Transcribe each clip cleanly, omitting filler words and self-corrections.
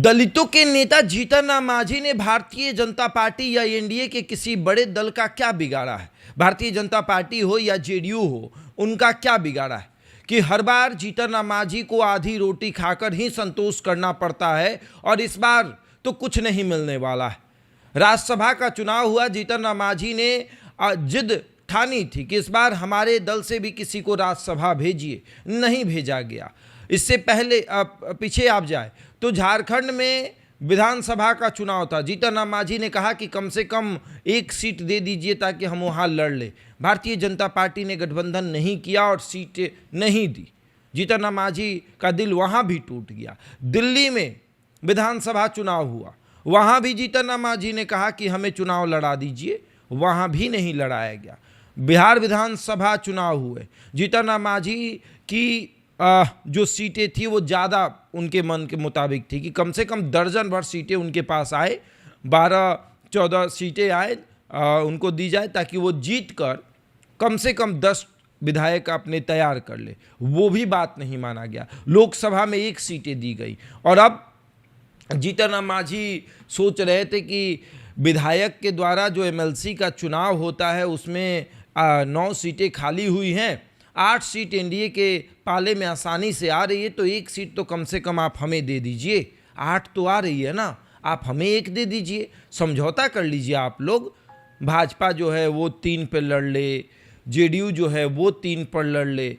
दलितों के नेता जीतन राम मांझी ने भारतीय जनता पार्टी या एनडीए के किसी बड़े दल का क्या बिगाड़ा है? भारतीय जनता पार्टी हो या जेडीयू हो, उनका क्या बिगाड़ा है कि हर बार जीतन राम मांझी को आधी रोटी खाकर ही संतोष करना पड़ता है? और इस बार तो कुछ नहीं मिलने वाला है। राज्यसभा का चुनाव हुआ, जीतन राम मांझी ने जिद ठानी थी कि इस बार हमारे दल से भी किसी को राज्यसभा भेजिए, नहीं भेजा गया। इससे पहले पीछे आप जाए तो झारखंड में विधानसभा का चुनाव था। जीतन राम मांझी ने कहा कि कम से कम एक सीट दे दीजिए ताकि हम वहाँ लड़ ले। भारतीय जनता पार्टी ने गठबंधन नहीं किया और सीटें नहीं दी। जीतन राम मांझी का दिल वहाँ भी टूट गया। दिल्ली में विधानसभा चुनाव हुआ, वहाँ भी जीतन राम मांझी ने कहा कि हमें चुनाव लड़ा दीजिए, वहाँ भी नहीं लड़ाया गया। बिहार विधानसभा चुनाव हुए, जीतन राम मांझी की जो सीटें थी वो ज़्यादा उनके मन के मुताबिक थी कि कम से कम दर्जन भर सीटें उनके पास आए, 12-14 सीटें आए उनको दी जाए ताकि वो जीत कर कम से कम 10 विधायक अपने तैयार कर ले। वो भी बात नहीं माना गया। लोकसभा में 1 सीटें दी गई और अब जीतन राम मांझी सोच रहे थे कि विधायक के द्वारा जो एमएलसी का चुनाव होता है उसमें 9 सीटें खाली हुई हैं, 8 सीट एनडीए के पाले में आसानी से आ रही है, तो 1 सीट तो कम से कम आप हमें दे दीजिए। 8 तो आ रही है ना, आप हमें 1 दे दीजिए, समझौता कर लीजिए आप लोग। भाजपा जो है वो 3 पर लड़ ले, जेडीयू जो है वो 3 पर लड़ ले,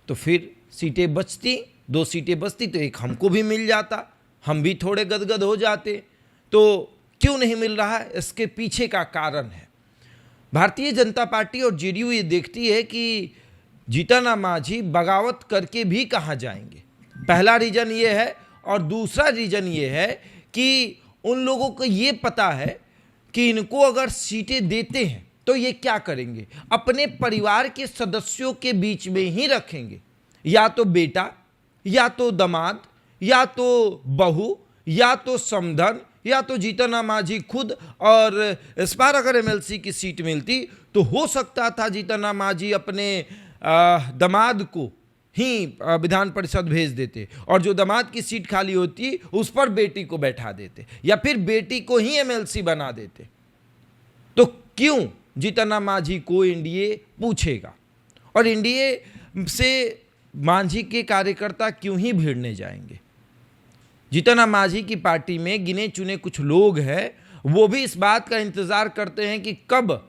तो फिर सीटें बचती, 2 सीटें बचती तो 1 हमको भी मिल जाता, हम भी थोड़े गदगद हो जाते। तो क्यों नहीं मिल रहा है? इसके पीछे का कारण है भारतीय जनता पार्टी और जेडीयू ये देखती है कि जीतन राम मांझी बगावत करके भी कहाँ जाएंगे। पहला रीजन ये है और दूसरा रीजन ये है कि उन लोगों को ये पता है कि इनको अगर सीटें देते हैं तो ये क्या करेंगे, अपने परिवार के सदस्यों के बीच में ही रखेंगे, या तो बेटा, या तो दामाद, या तो बहू, या तो समधन, या तो जीतन राम मांझी खुद। और इस बार अगर एमएलसी की सीट मिलती तो हो सकता था जीतन राम मांझी अपने दामाद को ही विधान परिषद भेज देते और जो दामाद की सीट खाली होती उस पर बेटी को बैठा देते, या फिर बेटी को ही एमएलसी बना देते। तो क्यों जीतन राम मांझी को एनडीए पूछेगा? और एनडीए से मांझी के कार्यकर्ता क्यों ही भिड़ने जाएंगे? जीतन राम मांझी की पार्टी में गिने चुने कुछ लोग हैं, वो भी इस बात का इंतजार करते हैं कि कब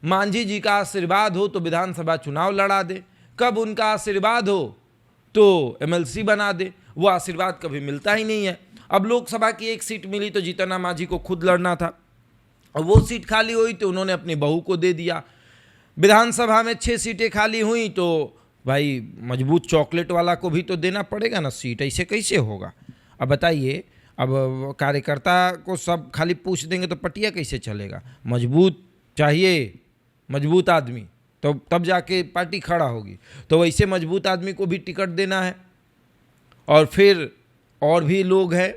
मांझी जी का आशीर्वाद हो तो विधानसभा चुनाव लड़ा दे, कब उनका आशीर्वाद हो तो एमएलसी बना दे। वो आशीर्वाद कभी मिलता ही नहीं है। अब लोकसभा की 1 सीट मिली तो जीतन राम मांझी को खुद लड़ना था, और वो सीट खाली हुई तो उन्होंने अपनी बहू को दे दिया। विधानसभा में 6 सीटें खाली हुई तो भाई मजबूत चॉकलेट वाला को भी तो देना पड़ेगा ना सीट, ऐसे कैसे होगा? अब बताइए, अब कार्यकर्ता को सब खाली पूछ देंगे तो पटिया कैसे चलेगा? मजबूत चाहिए, मजबूत आदमी, तो तब जाके पार्टी खड़ा होगी। तो वैसे मजबूत आदमी को भी टिकट देना है। और फिर और भी लोग हैं,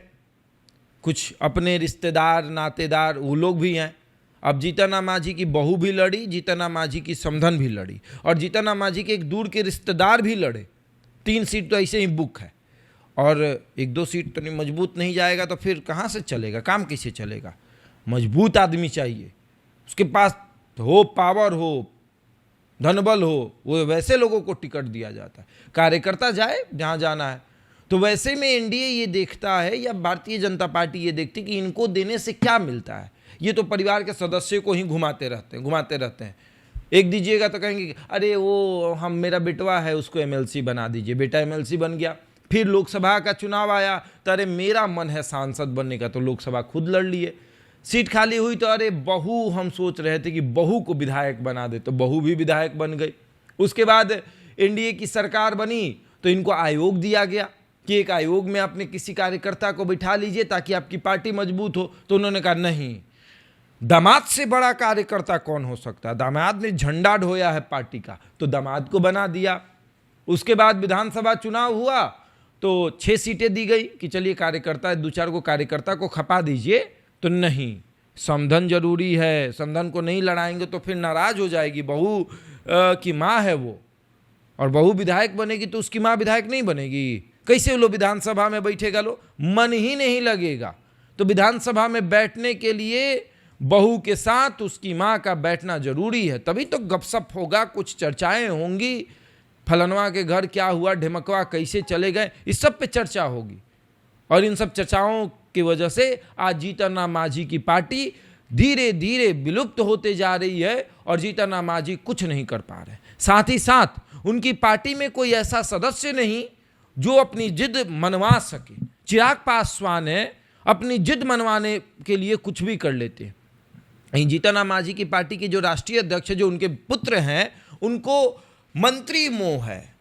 कुछ अपने रिश्तेदार नातेदार, वो लोग भी हैं। अब जीतन राम मांझी की बहू भी लड़ी, जीतन राम मांझी की समधन भी लड़ी, और जीतन राम मांझी के एक दूर के रिश्तेदार भी लड़े। 3 सीट तो ऐसे ही बुक है, और 1-2 सीट तो नहीं, मजबूत नहीं जाएगा तो फिर कहाँ से चलेगा, काम कैसे चलेगा? मजबूत आदमी चाहिए, उसके पास हो, पावर हो, धनबल हो, वो वैसे लोगों को टिकट दिया जाता है। कार्यकर्ता जाए जहाँ जाना है। तो वैसे में एनडीए ये देखता है, या भारतीय जनता पार्टी ये देखती कि इनको देने से क्या मिलता है। ये तो परिवार के सदस्य को ही घुमाते रहते हैं। एक दीजिएगा तो कहेंगे अरे वो हम मेरा बेटवा है उसको एमएलसी बना दीजिए, बेटा एमएलसी बन गया। फिर लोकसभा का चुनाव आया तो अरे मेरा मन है सांसद बनने का, तो लोकसभा खुद लड़ लिए। सीट खाली हुई तो अरे बहू, हम सोच रहे थे कि बहू को विधायक बना दे, तो बहू भी विधायक बन गई। उसके बाद एनडीए की सरकार बनी तो इनको आयोग दिया गया कि एक आयोग में अपने किसी कार्यकर्ता को बिठा लीजिए ताकि आपकी पार्टी मजबूत हो। तो उन्होंने कहा नहीं, दामाद से बड़ा कार्यकर्ता कौन हो सकता है? दामाद ने झंडा ढोया है पार्टी का, तो दामाद को बना दिया। उसके बाद विधानसभा चुनाव हुआ तो 6 सीटें दी गई कि चलिए कार्यकर्ता 2-4 को कार्यकर्ता को खपा दीजिए। तो नहीं, समधन जरूरी है, समधन को नहीं लड़ाएंगे तो फिर नाराज हो जाएगी। बहू की माँ है वो, और बहू विधायक बनेगी तो उसकी माँ विधायक नहीं बनेगी, कैसे वो लोग विधानसभा में बैठेगा? लो मन ही नहीं लगेगा। तो विधानसभा में बैठने के लिए बहू के साथ उसकी माँ का बैठना जरूरी है, तभी तो गपशप होगा, कुछ चर्चाएं होंगी, फलनवा के घर क्या हुआ, ढिमकवा कैसे चले गए, इस सब पे चर्चा होगी। और इन सब चर्चाओं की वजह से आज जीतन राम मांझी की पार्टी धीरे धीरे विलुप्त होते जा रही है और जीतन राम मांझी कुछ नहीं कर पा रहे। साथ ही साथ उनकी पार्टी में कोई ऐसा सदस्य नहीं जो अपनी जिद मनवा सके। चिराग पासवान है, अपनी जिद मनवाने के लिए कुछ भी कर लेते हैं। जीतन राम मांझी की पार्टी के जो राष्ट्रीय अध्यक्ष, जो उनके पुत्र हैं, उनको मंत्री मोह है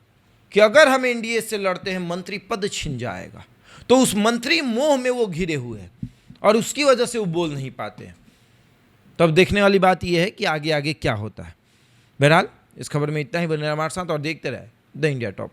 कि अगर हम एनडीए से लड़ते हैं मंत्री पद छिन जाएगा। तो उस मंत्री मोह में वो घिरे हुए हैं और उसकी वजह से वो बोल नहीं पाते हैं। तो अब देखने वाली बात यह है कि आगे आगे क्या होता है। बहरहाल इस खबर में इतना ही। बने हमारे साथ और देखते रहे द इंडिया टॉप।